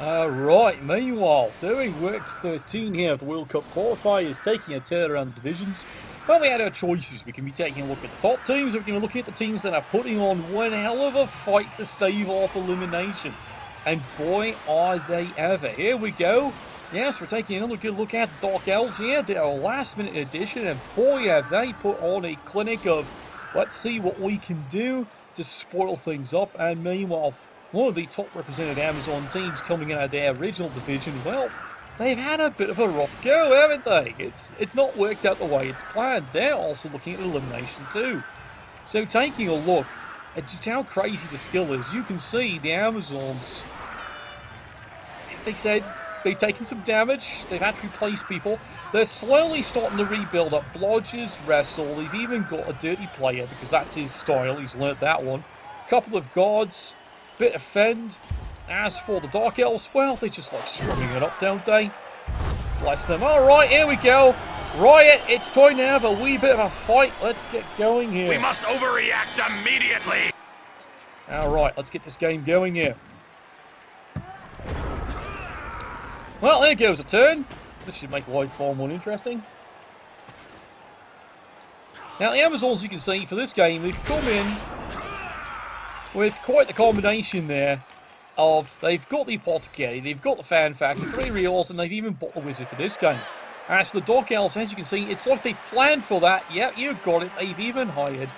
Right, meanwhile, doing week 13 here of the World Cup qualifiers, taking a turn around the divisions. Well, we had our choices. We can be taking a look at the top teams, or we can look at the teams that are putting on one hell of a fight to stave off elimination. And boy, are they ever. Here we go. Yes, we're taking another good look at the Dark Elves here. They're a last minute addition, and boy, have they put on a clinic of let's see what we can do to spoil things up. And meanwhile, one of the top represented Amazon teams coming out of their original division, well, they've had a bit of a rough go, haven't they? It's not worked out the way it's planned. They're also looking at elimination too. So taking a look at just how crazy the skill is, you can see the Amazons, they said they've taken some damage, they've had to replace people. They're slowly starting to rebuild up. Blodgers, wrestle, they've even got a dirty player because that's his style, he's learnt that one. Couple of guards, bit of fend. As for the Dark Elves, well, they just like strumming it up, don't they? Bless them. Alright, here we go. Riot, it's time to have a wee bit of a fight. Let's get going here. We must overreact immediately. Alright, let's get this game going here. Well, there goes a turn. This should make life far more interesting. Now, the Amazons, you can see, for this game, they've come in with quite the combination there of they've got the Apothecary, they've got the Fan Factor, 3 reels, and they've even bought the Wizard for this game. As for the Dark Elves, as you can see, it's like they've planned for that. Yep, you got it. They've even hired,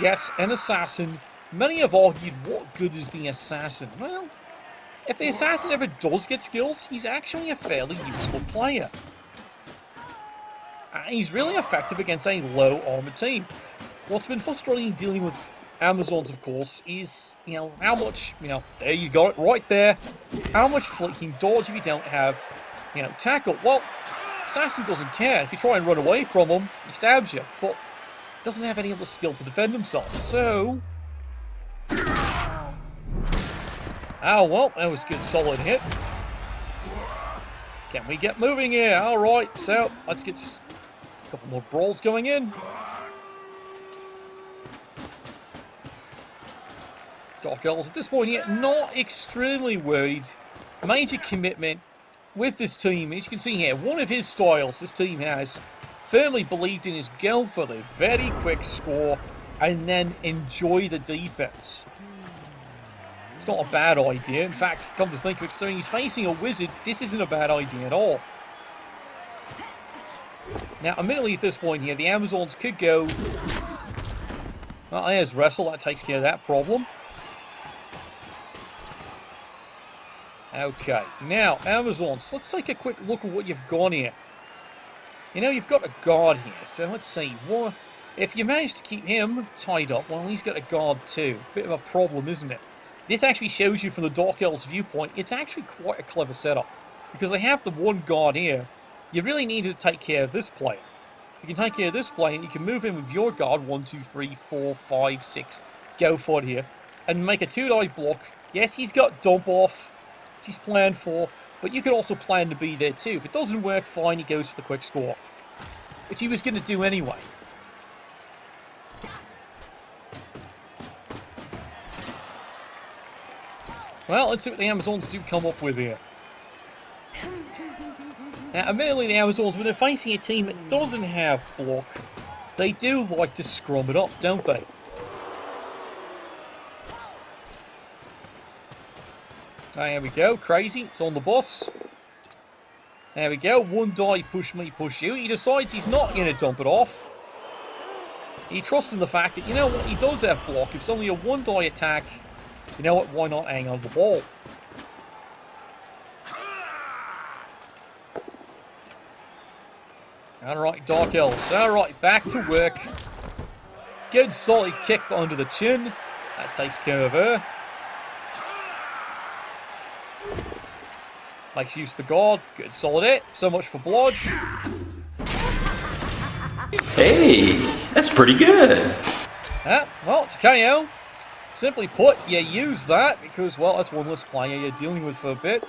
yes, an Assassin. Many have argued, what good is the Assassin? Well, if the Assassin ever does get skills, he's actually a fairly useful player. He's really effective against a low armored team. What's been frustrating dealing with Amazons, of course, is, how much, there you got it right there. How much flanking dodge if you don't have, tackle. Well, Assassin doesn't care. If you try and run away from him, he stabs you, but doesn't have any other skill to defend himself. So, well, that was a good solid hit. Can we get moving here? Alright, so let's get a couple more brawls going in. Dark Elves at this point yet not extremely worried. Major commitment with this team. As you can see here, one of his styles this team has firmly believed in is go for the very quick score and then enjoy the defense. It's not a bad idea. In fact, come to think of it, considering he's facing a wizard, this isn't a bad idea at all. Now, admittedly at this point here, the Amazons could go. Well, there's Wrestle, that takes care of that problem. Okay, now, Amazons, let's take a quick look at what you've got here. You've got a guard here, so let's see. If you manage to keep him tied up, well, he's got a guard too. Bit of a problem, isn't it? This actually shows you from the Dark Elves' viewpoint, it's actually quite a clever setup. Because they have the one guard here, you really need to take care of this player. You can take care of this player, you can move in with your guard, 1, 2, 3, 4, 5, 6. Go for it here. And make a 2-die block. Yes, he's got dump off. He's planned for, but you could also plan to be there too. If it doesn't work, fine, he goes for the quick score, which he was going to do anyway. Well, let's see what the Amazons do come up with here. Now, admittedly, the Amazons, when they're facing a team that doesn't have block, they do like to scrum it up, don't they? There we go, crazy, it's on the boss. There we go, 1 die, push me, push you. He decides he's not going to dump it off. He trusts in the fact that, what, he does have block. If it's only a 1 die attack, you know what, why not hang on the ball? Alright, Dark Elves, alright, back to work. Good solid kick under the chin. That takes care of her. Makes use of the guard. Good solid hit. So much for Blodge. Hey, that's pretty good. Well, it's a KO. Simply put, you use that because, well, that's one less player you're dealing with for a bit.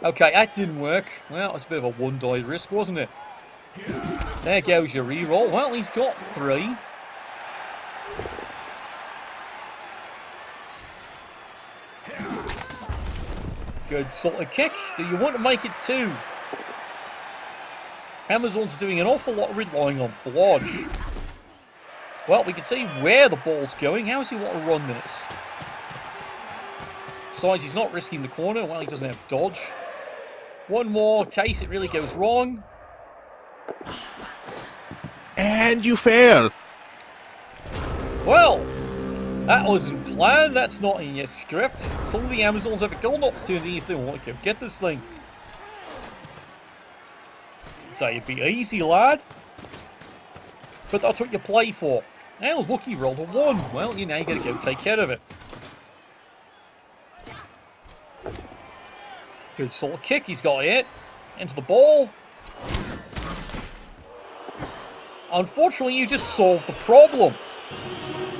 Okay, that didn't work. Well, it's a bit of a 1-die risk, wasn't it? There goes your reroll. Well, he's got 3. Good sort of kick. Do you want to make it 2? Amazon's doing an awful lot of relying on blodge. Well, we can see where the ball's going. How does he want to run this? Besides, he's not risking the corner. Well, he doesn't have dodge. One more case it really goes wrong. And you fail. Well, that wasn't planned. That's not in your script. Some of the Amazons have a golden opportunity if they want to go get this thing. So it'd be easy, lad. But that's what you play for. Now, look, he rolled a 1. Well, you know, you gotta go take care of it. Good sort of kick, he's got it. Into the ball. Unfortunately, you just solved the problem.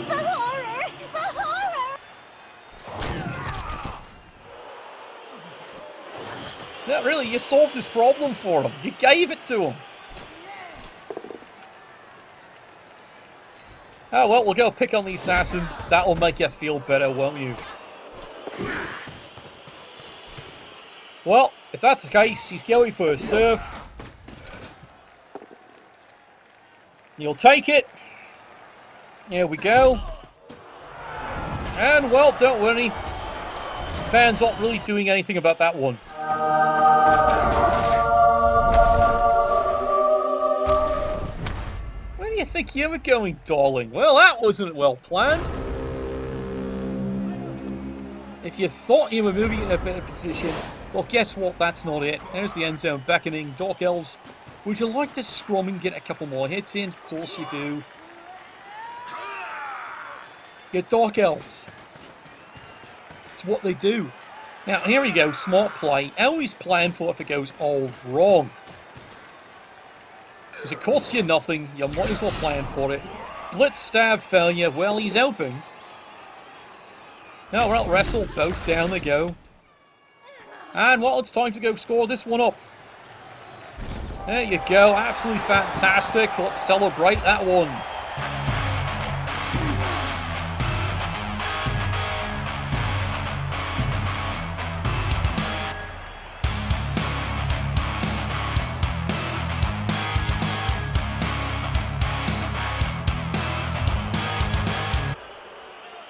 The horror! The horror! No, really, you solved this problem for him. You gave it to him. Oh, well, we'll go pick on the assassin. That'll make you feel better, won't you? Well, if that's the case, he's going for a serve. You'll take it. Here we go. And, well, don't worry. Fans aren't really doing anything about that one. Where do you think you were going, darling? Well, that wasn't well planned. If you thought you were moving in a better position, well, guess what? That's not it. There's the end zone beckoning. Dark Elves, would you like to scrum and get a couple more hits in? Of course you do. You're Dark Elves. It's what they do. Now, here we go. Smart play. Always plan for if it goes all wrong. Because it costs you nothing. You might as well plan for it. Blitz stab failure. Well, he's open. Now, well, wrestle. Both down they go. And, well, it's time to go score this one up. There you go. Absolutely fantastic. Let's celebrate that one.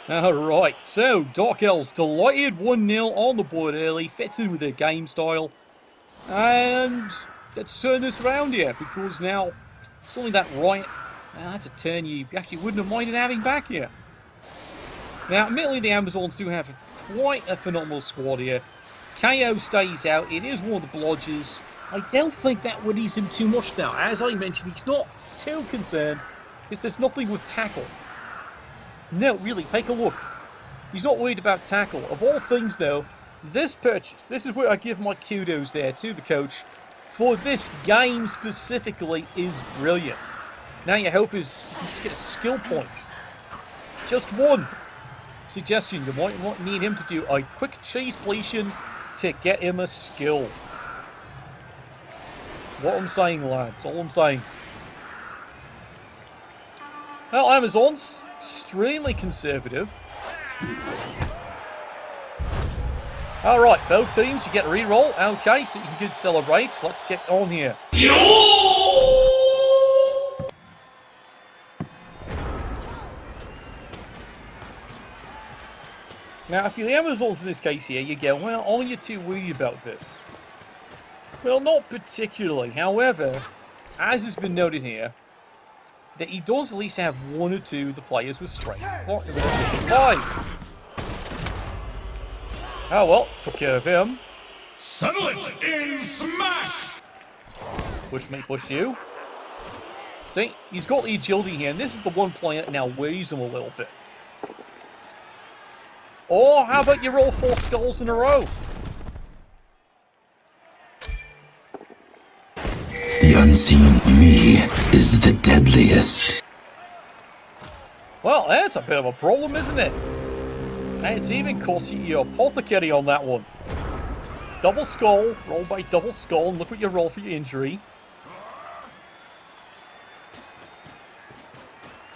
Alright, so Dark Elves delighted 1-0 on the board early, fits in with their game style. And let's turn this around here, because now something that right, that's a turn you actually wouldn't have minded having back here. Now, admittedly, the Amazons do have quite a phenomenal squad here. KO stays out, it is one of the blodgers. I don't think that worries him too much now. As I mentioned, he's not too concerned, because there's nothing with tackle. No, really, take a look. He's not worried about tackle. Of all things, though, this purchase, this is where I give my kudos there to the coach, for this game specifically, is brilliant. Now your hope is you can just get a skill point. Just one. Suggestion, you might need him to do a quick cheese pleation to get him a skill. What I'm saying, lads, all I'm saying. Well, Amazons, extremely conservative. Alright, both teams, you get a re-roll. Okay, so you can good celebrate. Let's get on here. Now, if you're the Amazons in this case here, you go, well, are you too worried about this? Well, not particularly. However, as has been noted here, that he does at least have one or two of the players with strength. 5. Oh well, took care of him. Settle it in smash! Push me, push you. See, he's got the agility here, and this is the one player that now worries him a little bit. Or how about you roll 4 skulls in a row? The unseen me is the deadliest. Well, that's a bit of a problem, isn't it? And it's even cost you your apothecary on that one. Double skull, roll by double skull, and look what you roll for your injury.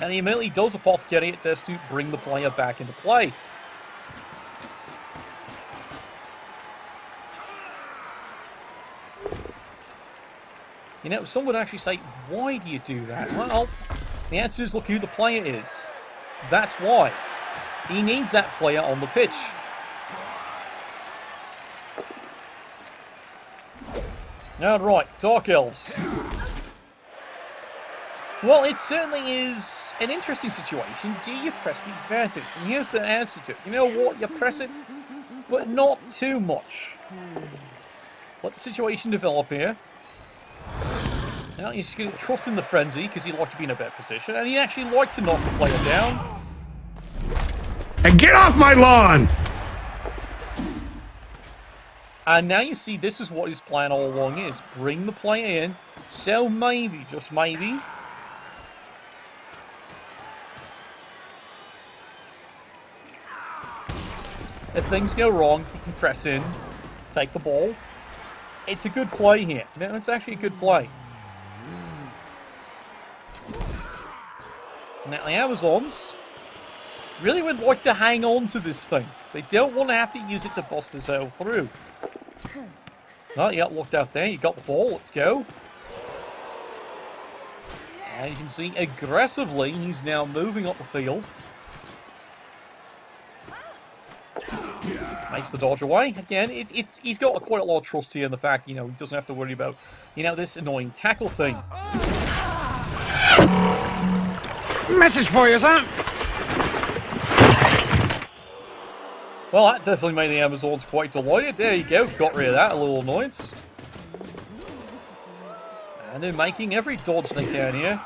And he immediately does apothecary it just to bring the player back into play. You know, some would actually say, why do you do that? Well, the answer is look who the player is. That's why. He needs that player on the pitch. Alright, Dark Elves. Well, it certainly is an interesting situation. Do you press the advantage? And here's the answer to it. You know what? You press it, but not too much. Let the situation develop here. Now he's just going to trust in the frenzy because he'd like to be in a better position, and he'd actually like to knock the player down. And get off my lawn! And now you see this is what his plan all along is. Bring the player in, so maybe, just maybe, if things go wrong, he can press in, take the ball. It's a good play here. No, it's actually a good play. Now the Amazons really would like to hang on to this thing. They don't want to have to use it to bust this out through. Oh, you got locked out there. You got the ball. Let's go. And you can see aggressively he's now moving up the field. Makes the dodge away. Again, he's got quite a lot of trust here in the fact, you know, he doesn't have to worry about, you know, this annoying tackle thing. Message for you, son. Well, that definitely made the Amazons quite delighted. There you go. Got rid of that, a little annoyance. And they're making every dodge they can here.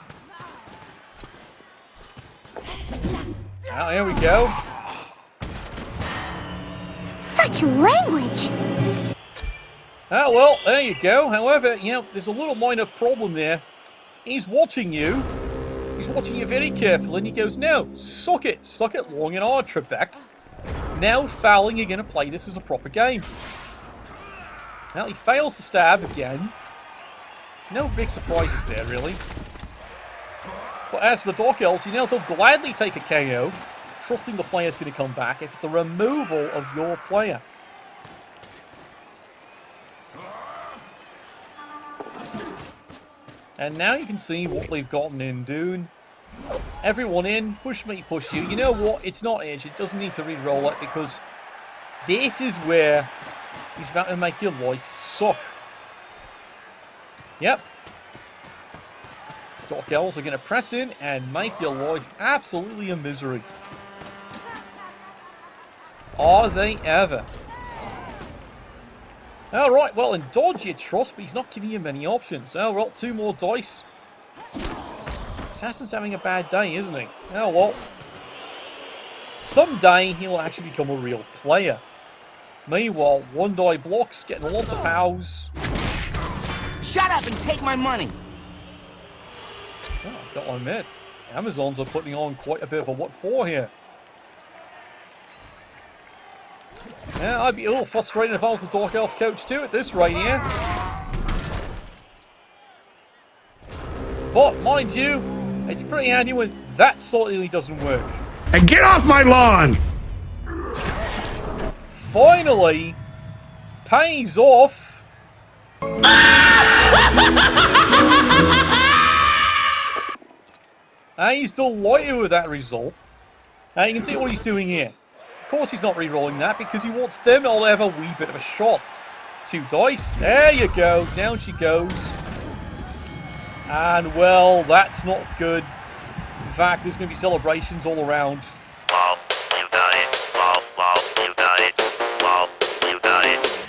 Oh, here we go. Such language! Oh, well, there you go. However, you know, there's a little minor problem there. He's watching you. He's watching you very carefully, and he goes, no, suck it. Suck it long and hard, Trebek. Now fouling, you're going to play this as a proper game. Now he fails to stab again. No big surprises there, really. But as for the Dark Elves, you know, they'll gladly take a KO, trusting the player's going to come back if it's a removal of your player. And now you can see what they've gotten in doing. Everyone in, push me, push you. You know what? It's not edge. It doesn't need to re-roll it because this is where he's about to make your life suck. Yep. Dark Elves are going to press in and make your life absolutely a misery. Are they ever? Alright, well, in dodge you trust, but he's not giving you many options. Oh, well, 2 more dice. Assassin's having a bad day, isn't he? Oh, well. Someday he'll actually become a real player. Meanwhile, 1 die blocks, getting lots of pows. Shut up and take my money. Oh, I've got to admit, Amazons are putting on quite a bit of a what for here. Yeah, I'd be a little frustrated if I was a Dark Elf coach too at this rate here. But, mind you, it's pretty handy when that certainly doesn't work. And get off my lawn! Finally, pays off. And he's delighted with that result. And you can see what he's doing here. Of course he's not re-rolling that because he wants them all to have a wee bit of a shot. 2 dice. There you go. Down she goes. And, well, that's not good. In fact, there's going to be celebrations all around. Wow, you got it. Wow, wow, you got it. Wow, you got it.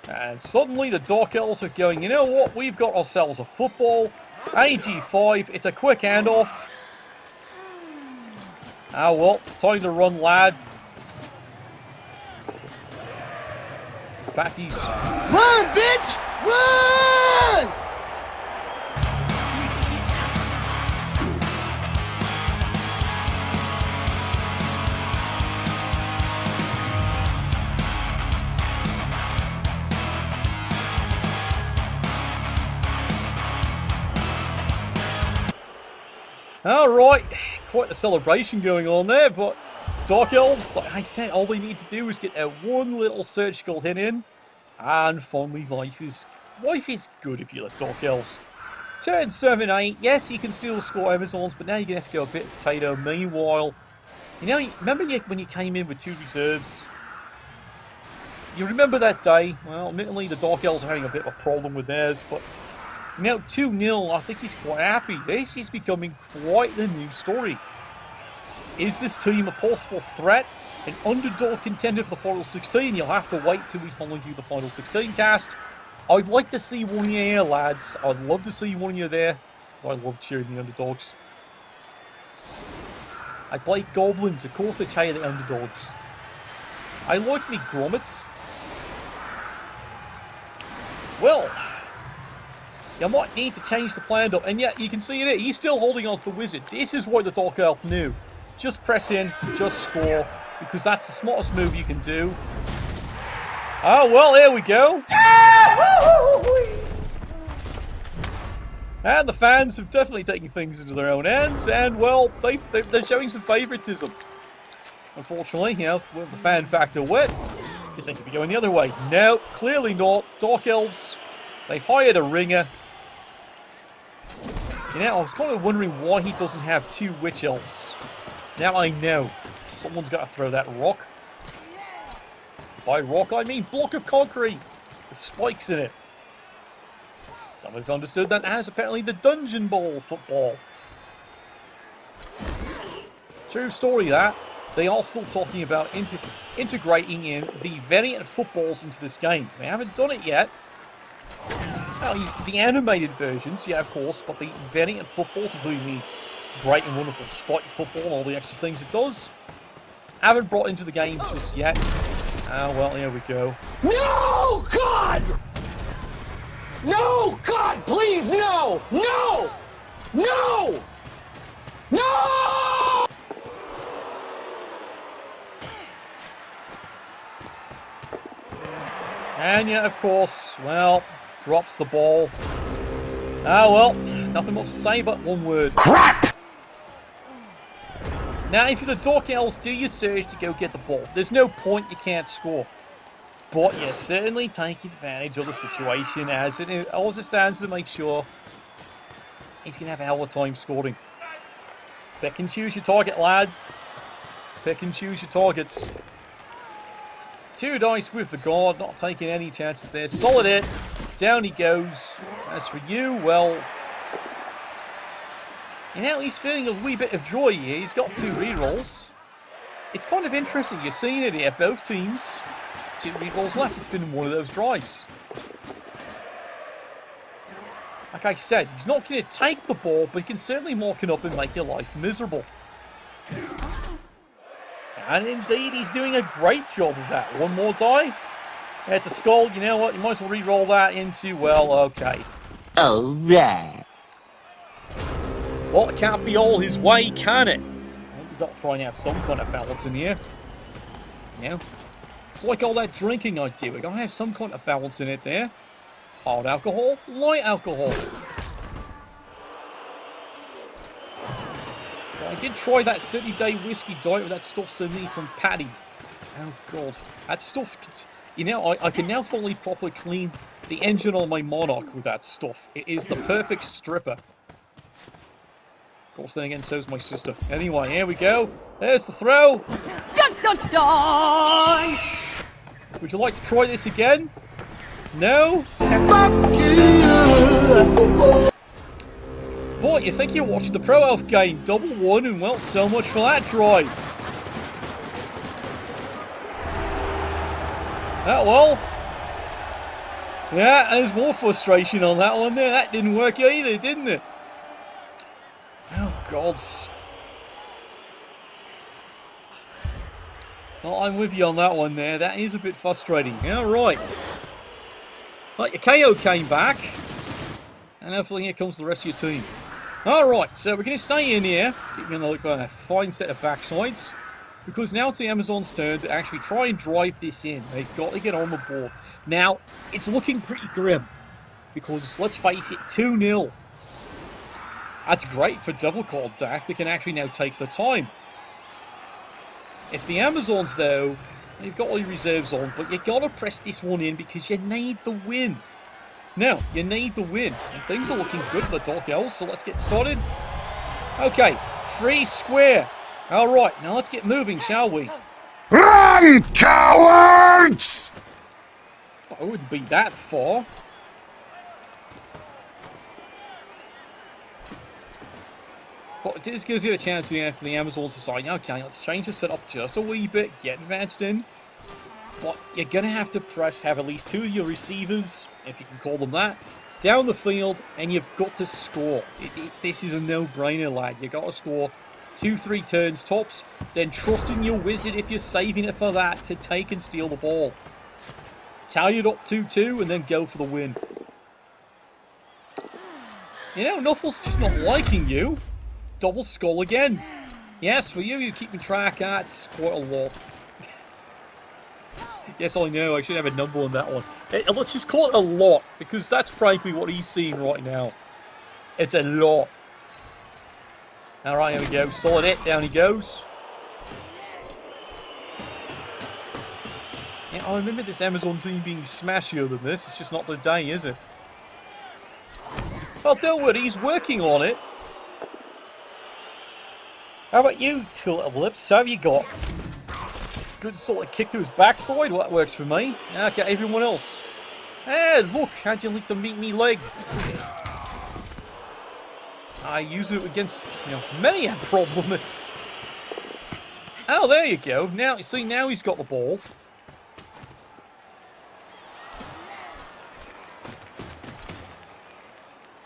And suddenly the Dark Elves are going, you know what? We've got ourselves a football. AG5, it's a quick handoff. Ah, well, it's time to run, lad. Batty's. Run, bitch! Run! Alright, quite a celebration going on there, but Dark Elves, like I said, all they need to do is get that one little surgical hit in, and finally life is good if you let Dark Elves. Turn 7-8, yes, you can still score Amazons, but now you're going to have to go a bit potato. Meanwhile, remember when you came in with 2 reserves? You remember that day? Well, admittedly, the Dark Elves are having a bit of a problem with theirs, but now 2-0, I think he's quite happy. This is becoming quite the new story. Is this team a possible threat? An underdog contender for the Final 16? You'll have to wait till we finally do the Final 16 cast. I'd like to see one of you here, lads. I'd love to see one of you there. I love cheering the underdogs. I play goblins, of course I cheer the underdogs. I like me grommets. Well, you might need to change the plan up. And yet, you can see it, he's still holding on to the wizard. This is what the Dark Elf knew. Just press in, just score, because that's the smartest move you can do. Oh, well, here we go. And the fans have definitely taken things into their own hands, and, well, they're showing some favoritism. Unfortunately, with the fan factor wet, you think it'd be going the other way. No, clearly not. Dark Elves, they've hired a ringer. I was kind of wondering why he doesn't have 2 Witch Elves. Now I know. Someone's got to throw that rock. By rock, I mean block of concrete. With spikes in it. Some have understood that as apparently the Dungeon Ball football. True story that. They are still talking about integrating in the variant footballs into this game. They haven't done it yet. Well, the animated versions, yeah, of course, but the variant footballs, including the great and wonderful spike football and all the extra things it does, haven't brought into the game just yet. Well, here we go. No, God! No, God, please, no! No! No! No! And yeah, of course, well, drops the ball. Well, nothing much to say but one word. Crap! Now, if you're the Dark Elves, do your surge to go get the ball. There's no point you can't score. But you certainly take advantage of the situation as it also stands to make sure he's going to have a hell of a time scoring. Pick and choose your target, lad. Pick and choose your targets. 2 dice with the guard, not taking any chances there. Solid hit. Down he goes. As for you, well, he's feeling a wee bit of joy here. He's got 2 rerolls. It's kind of interesting. You're seeing it here. Both teams, 2 rerolls left. It's been one of those drives. Like I said, he's not going to take the ball, but he can certainly mark it up and make your life miserable. And indeed, he's doing a great job of that. One more die. It's a skull. You know what? You might as well re-roll that into, well, okay. Alright. Well, it can't be all his way, can it? We've got to try and have some kind of balance in here. It's like all that drinking I do. We've got to have some kind of balance in it there. Hard alcohol, light alcohol. Well, I did try that 30-day whiskey diet with that stuff sent me from Paddy. Oh, God. That stuff... I can now fully properly clean the engine on my Monarch with that stuff. It is the perfect stripper. Of course, then again, so's my sister. Anyway, here we go. There's the throw. Dun, dun, dun. Would you like to try this again? No? Boy, you think you're watching the Pro Elf game. Double one, and well, so much for that drive. Well. Yeah, there's more frustration on that one there. That didn't work either, didn't it? Oh, gods. Well, I'm with you on that one there. That is a bit frustrating. Yeah, right. Right, your KO came back. And hopefully here comes the rest of your team. Alright, so we're going to stay in here. Keep going to look at a fine set of backsides. Because now it's the Amazon's turn to actually try and drive this in. They've got to get on the board. Now, it's looking pretty grim. Because, let's face it, 2-0. That's great for double contact. They can actually now take the time. If the Amazons, though, you've got all your reserves on, but you got to press this one in because you need the win. Now, you need the win, and things are looking good for the Dark Elves, so let's get started. Okay, free square. All right, now let's get moving, shall we? Run, cowards! I wouldn't be that far. But this gives you a chance for the Amazons to decide, okay, let's change the setup just a wee bit, get advanced in. But you're going to have to have at least 2 of your receivers, if you can call them that, down the field, and you've got to score. This is a no-brainer, lad. You've got to score 2-3 turns tops, then trust in your wizard if you're saving it for that to take and steal the ball. Tally it up 2-2 and then go for the win. You know, Nuffle's just not liking you. Double skull again. Yes, for you keeping track, that's quite a lot. Yes, I know, I should have a number on that one. Let's just call it a lot, because that's frankly what he's seeing right now. It's a lot. Alright, here we go. Solid hit, down he goes. Yeah, I remember this Amazon team being smashier than this. It's just not the day, is it? Well, don't worry, he's working on it. How about you, two little lips? How have you got? Good sort of kick to his backside. Well, that works for me. Okay, everyone else. Hey, look, how'd you like to meet me leg? I use it against, many a problem. Oh, there you go. Now, see, now he's got the ball.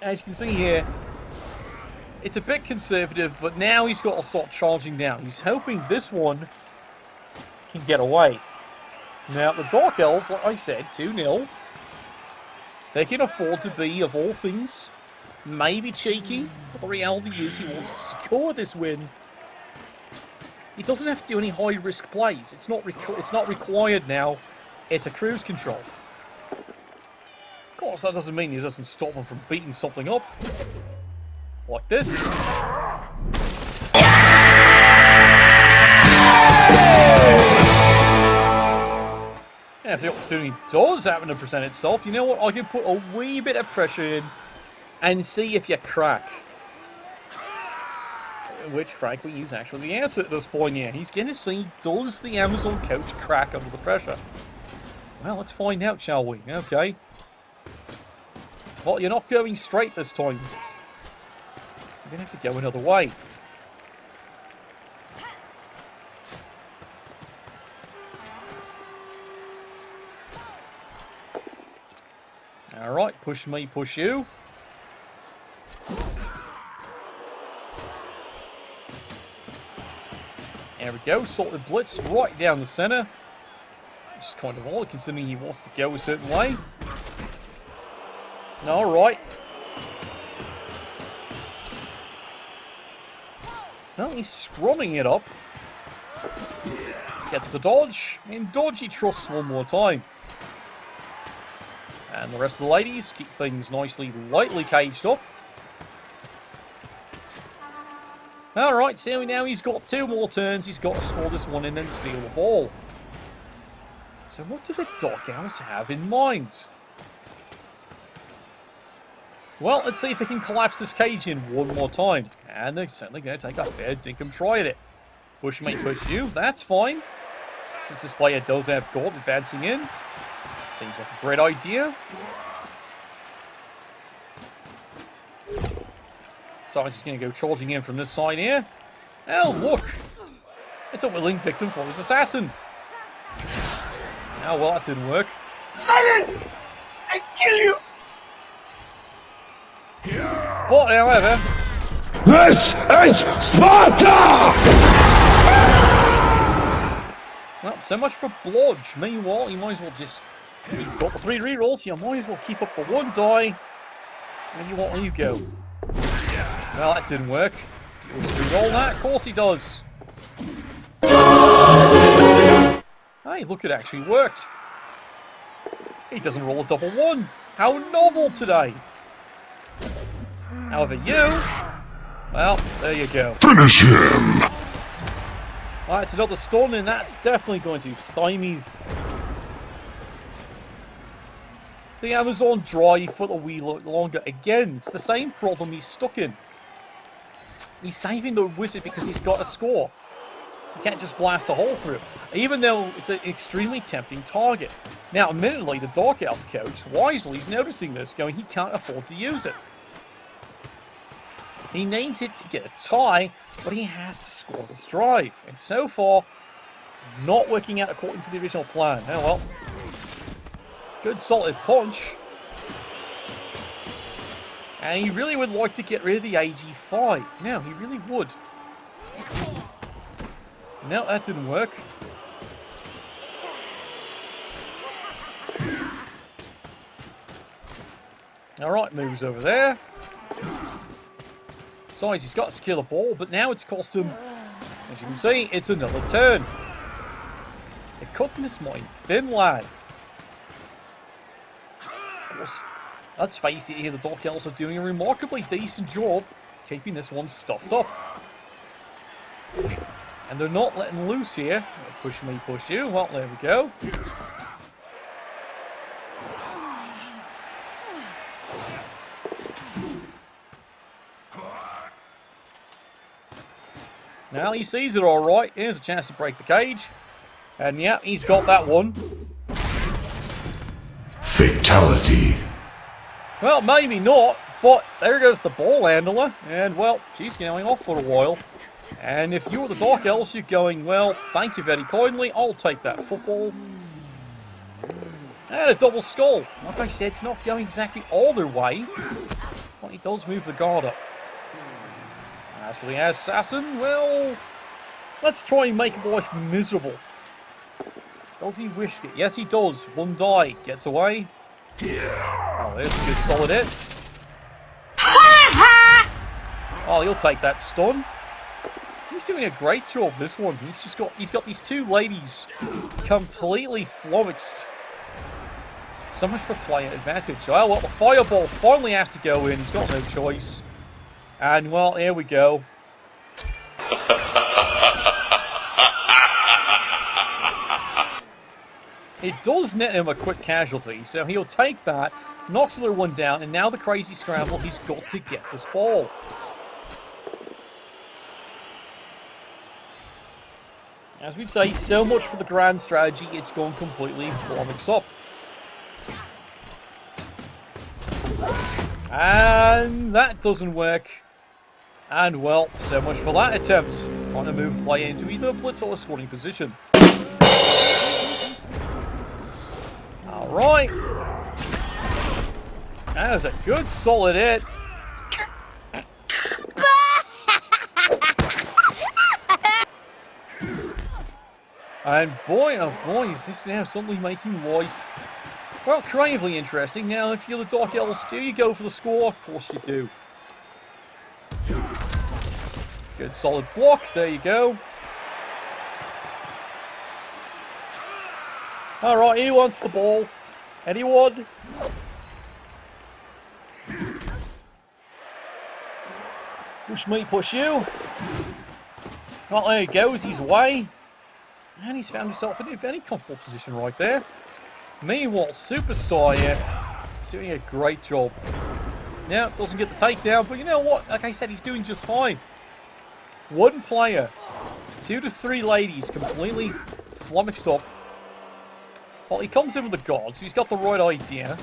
As you can see here, it's a bit conservative, but now he's got to start charging down. He's hoping this one can get away. Now, the Dark Elves, like I said, 2-0. They can afford to be, of all things, maybe cheeky, but the reality is he wants to secure this win. He doesn't have to do any high-risk plays. It's not required now. It's a cruise control. Of course, that doesn't mean he doesn't stop him from beating something up. Like this. And if the opportunity does happen to present itself, you know what? I can put a wee bit of pressure in and see if you crack. Which, frankly, is actually the answer at this point here. He's going to see, does the Amazon coach crack under the pressure? Well, let's find out, shall we? Okay. Well, you're not going straight this time. You're going to have to go another way. Alright, push me, push you. There we go, sorted blitz right down the centre. Which is kind of odd considering he wants to go a certain way. Alright. Well, he's scrumming it up. Gets the dodge. And dodge he trusts one more time. And the rest of the ladies keep things nicely, lightly caged up. Alright, so now he's got 2 more turns. He's got to score this one and then steal the ball. So what do the Dark Elves have in mind? Well, let's see if they can collapse this cage in one more time. And they're certainly going to take a fair dinkum try at it. Push me, push you. That's fine. Since this player does have God advancing in. Seems like a great idea. So I'm just going to go charging in from this side here. Oh, look! It's a willing victim for his assassin. Oh, well, that didn't work. Silence! I kill you! But, however... This is Sparta! Well, so much for Blodge. Meanwhile, you might as well just... He's got the 3 rerolls, you might as well keep up the 1 die. And you go. Well, that didn't work. He wants to re-roll that? Of course he does. Hey, look, it actually worked. He doesn't roll a double 1. How novel today. However, you Well, there you go. Finish him! Alright, it's another stun, and that's definitely going to stymie the Amazon drive for a wee lot longer. Again, it's the same problem he's stuck in. He's saving the wizard because he's got a score. You can't just blast a hole through, even though it's an extremely tempting target. Now, admittedly, the Dark Elf coach wisely is noticing this, going he can't afford to use it. He needs it to get a tie, but he has to score this drive. And so far, not working out according to the original plan. Oh well. Good solid punch. And he really would like to get rid of the AG5. Now, he really would. No, that didn't work. Alright, moves over there. Besides, he's got to secure the ball, but now it's cost him, as you can see, it's another turn. They're cutting this mine thin, lad. Of course, let's face it here, the Dark Elves are doing a remarkably decent job keeping this one stuffed up. And they're not letting loose here. Push me, push you. Well, there we go. Now he sees it all right. Here's a chance to break the cage. And yeah, he's got that one. Fatality. Well, maybe not, but there goes the ball handler. And, well, she's going off for a while. And if you were the Dark Elves, you're going, well, thank you very kindly. I'll take that football. And a double skull. Like I said, it's not going exactly all their way. But he does move the guard up. As for the assassin, well, let's try and make life miserable. Does he wish it? Yes, he does. One die. Gets away. Oh, there's a good solid hit. Oh, he'll take that stun. He's doing a great job, this one. He's got these two ladies completely flummoxed. So much for playing advantage. Oh, well, the fireball finally has to go in. He's got no choice. And, well, here we go. It does net him a quick casualty, so he'll take that, knocks the other one down, and now the crazy scramble, he's got to get this ball. As we'd say, so much for the grand strategy, it's gone completely flummox up. And that doesn't work. And, well, so much for that attempt. Trying to move play into either blitz or a scoring position. Alright. That was a good solid hit. And boy, oh boy, is this now suddenly making life, well, creatively interesting. Now, if you're the Dark Elves, do you go for the score? Of course you do. Good solid block, there you go. Alright, who wants the ball? Anyone? Push me, push you. Well, there he goes, he's away. And he's found himself in a very comfortable position right there. Meanwhile, Superstar here is doing a great job. Now, doesn't get the takedown, but you know what? Like I said, he's doing just fine. One player, 2 to 3 ladies, completely flummoxed up. Well, he comes in with the guard, so he's got the right idea.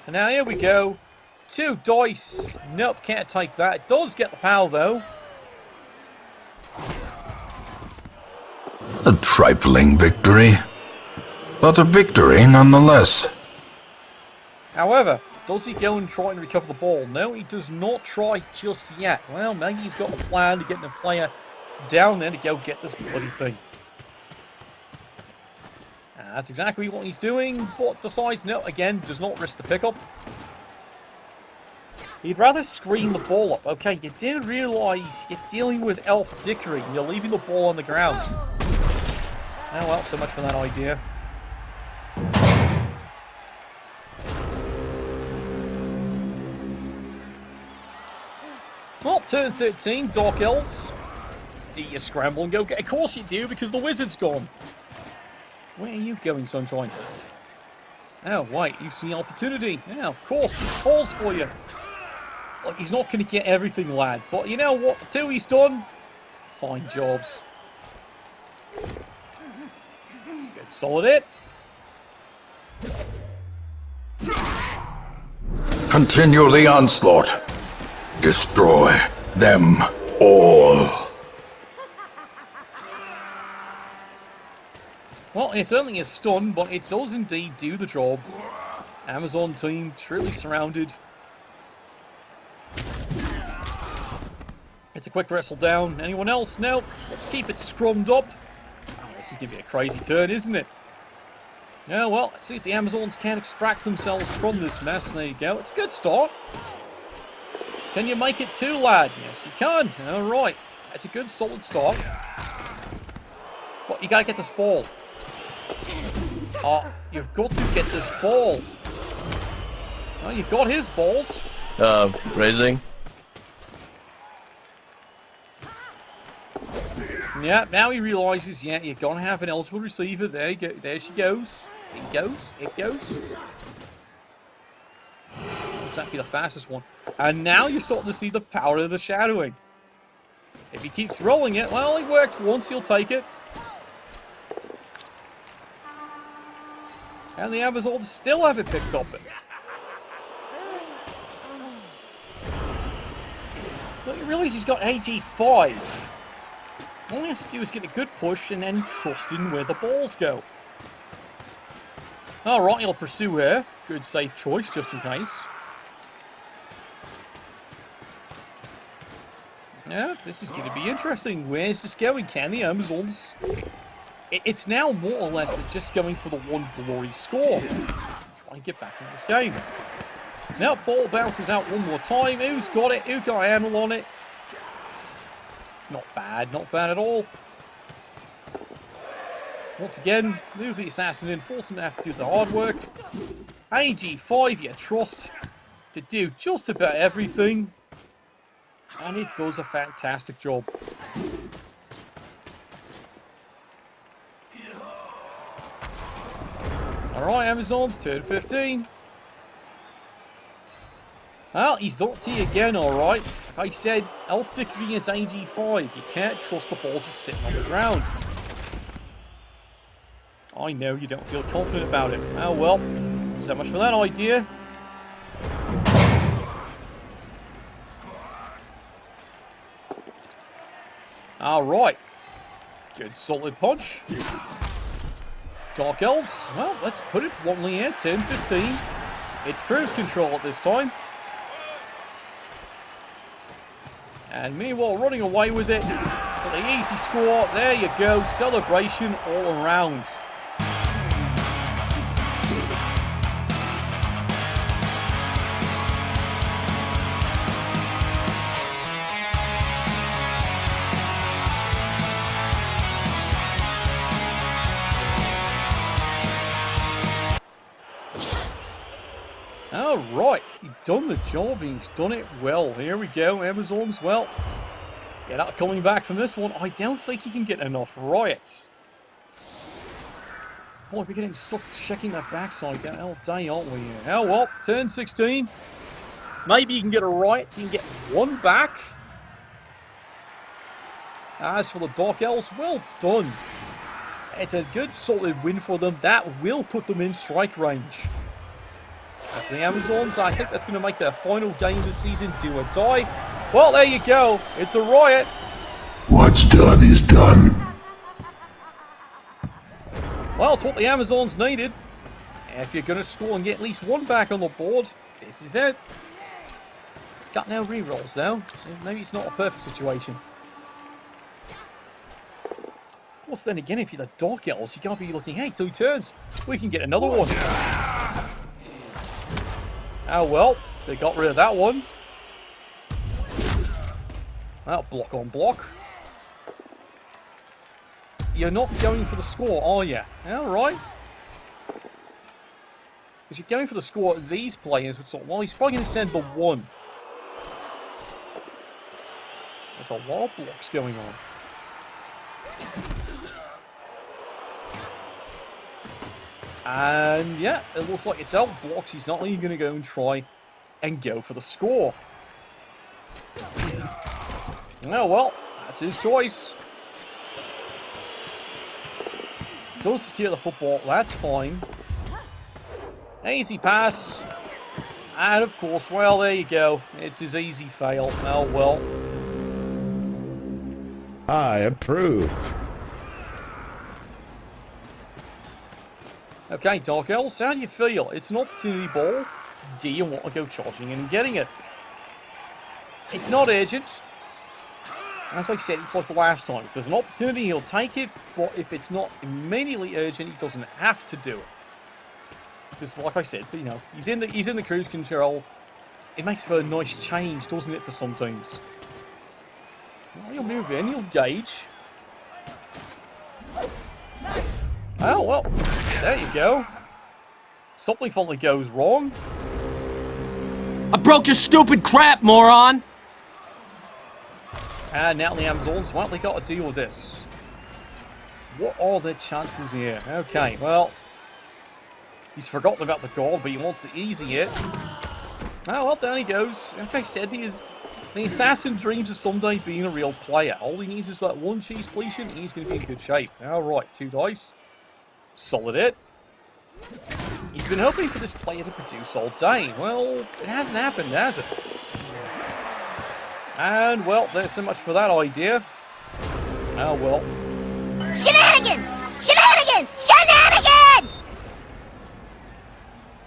And now here we go. 2 dice. Nope, can't take that. Does get the power, though. A trifling victory, but a victory nonetheless. However, does he go and try and recover the ball? No, he does not try just yet. Well, maybe he's got a plan to get the player down there to go get this bloody thing. That's exactly what he's doing, but decides, no, again, does not risk the pickup. He'd rather screen the ball up. Okay, you do realise you're dealing with elf dickery and you're leaving the ball on the ground. Oh well, so much for that idea. Well, turn 13, Dark Elves. Do you scramble and go get? Of course you do, because the wizard's gone. Where are you going, Sunshine? Oh, wait, you've seen the opportunity. Yeah, of course, he falls for you. Like, he's not going to get everything, lad. But you know what? The two he's done, fine jobs. Good solid hit. Continue the onslaught. Destroy them all. Well, it's only a stun, but it does indeed do the job. Amazon team truly surrounded. It's a quick wrestle down. Anyone else? No. Let's keep it scrummed up. Oh, this is going to be a crazy turn, isn't it? Yeah, well, let's see if the Amazons can extract themselves from this mess. There you go. It's a good start. Can you make it too, lad? Yes, you can. All right. It's a good, solid start. But you got to get this ball. Oh, you've got to get this ball. Well, you've got his balls. Raising. Yeah, now he realises, yeah, you're going to have an eligible receiver. There you go. There she goes. It goes. It goes. Exactly the fastest one. And now you're starting to see the power of the shadowing. If he keeps rolling it, well, it worked once, he'll take it. And the Amazons still haven't picked up it. But you realise he's got AG5. All he has to do is get a good push and then trust in where the balls go. Alright, he'll pursue her. Good safe choice, just in case. Yeah, this is going to be interesting. Where's this going? Can the Amazons... It's now more or less just going for the one glory score. Try and get back into this game. Now, ball bounces out one more time. Who's got it? Who got a handle on it? It's not bad. Not bad at all. Once again, move the assassin in. Force him to have to do the hard work. AG5, you trust to do just about everything. And it does a fantastic job. Alright, Amazons, turn 15. Well, he's done it to you again, alright. Like I said, Elf Dickery against AG5. You can't trust the ball just sitting on the ground. I know you don't feel confident about it. Oh well, so much for that idea. Alright. Good solid punch. Dark Elves, well, let's put it bluntly here, turn 15. It's cruise control at this time. And meanwhile, running away with it for the easy score. There you go, celebration all around. Alright, he's done the job, he's done it well. Here we go, Amazons, well, yeah, not coming back from this one. I don't think he can get enough riots. Boy, we're getting stuck checking their backsides out all day, aren't we? Oh well, turn 16. Maybe you can get a riot, so you can get one back. As for the Dark Elves, well done. It's a good solid win for them. That will put them in strike range. As for the Amazons, I think that's going to make their final game this season do or die. Well, there you go. It's a riot. What's done is done. Well, it's what the Amazons needed. If you're going to score and get at least one back on the board, this is it. Got no rerolls though, so maybe it's not a perfect situation. Of course, then again, if you're the Dark Elves, you got to be looking, hey, 2 turns, we can get another one. Oh well, they got rid of that one. Well, block on block. You're not going for the score, are you? Alright. Because you're going for the score, these players would sort of, well, he's probably going to send the 1. there's a lot of blocks going on. And yeah, it looks like it's out blocks. He's not even going to go and try and go for the score. Oh well, that's his choice. Does secure the football, that's fine. Easy pass. And of course, well, there you go. It's his easy fail. Oh well. I approve. Okay, Dark Elves, how do you feel? It's an opportunity ball. Do you want to go charging in and getting it? It's not urgent. As I said, it's like the last time. If there's an opportunity, he'll take it. But if it's not immediately urgent, he doesn't have to do it. Because, like I said, you know, he's in the cruise control. It makes for a nice change, doesn't it, for some teams? Well, he'll move in, he'll gauge. Oh, well, there you go. Something finally goes wrong. I broke your stupid crap, moron! And now the Amazons, well, they got to deal with this. What are their chances here? Okay, well, he's forgotten about the goal, but he wants the easy hit. Oh, well, down he goes. Like I said, the assassin dreams of someday being a real player. All he needs is that one cheese pleation, and he's going to be in good shape. Alright, 2 dice. Solid hit. He's been hoping for this player to produce all day. Well, it hasn't happened, has it? And, well, there's so much for that idea. Oh, well. Shenanigans! Shenanigans! Shenanigans!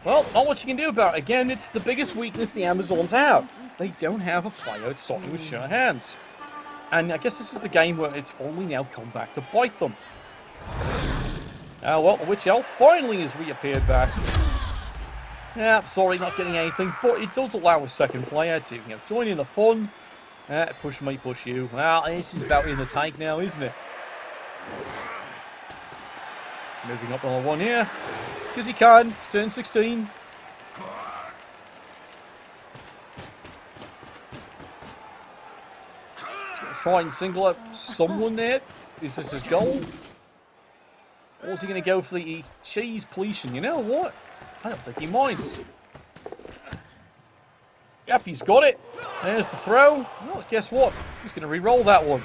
Well, not much you can do about it. Again, it's the biggest weakness the Amazons have. They don't have a player starting with sure hands. And I guess this is the game where it's finally now come back to bite them. Well, the Witch Elf finally has reappeared back. Yeah, sorry, not getting anything, but it does allow a second player to, join in the fun. Push me, push you. Well, this is about in the tank now, isn't it? Moving up on one here. Because he can. It's turn 16. He's going to try and single out someone there. Is this his goal? Or is he going to go for the cheese pleation? You know what? I don't think he minds. Yep, he's got it. There's the throw. Well, guess what? He's going to re-roll that one.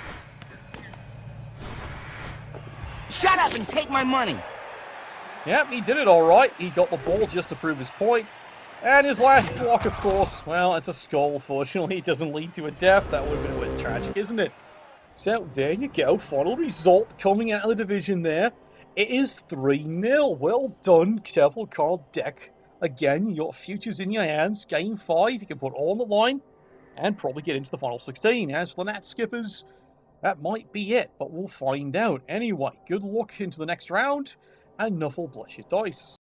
Shut up and take my money! Yep, he did it all right. He got the ball just to prove his point. And his last block, of course, well, it's a skull. Fortunately, it doesn't lead to a death. That would have been a bit tragic, isn't it? So, there you go. Final result coming out of the division there. It is 3-0. Well done, Careful Card deck. Again, you got futures in your hands. Game 5, you can put all on the line and probably get into the final 16. As for the NATTS skippers, that might be it, but we'll find out. Anyway, good luck into the next round, and Nuffle bless your dice.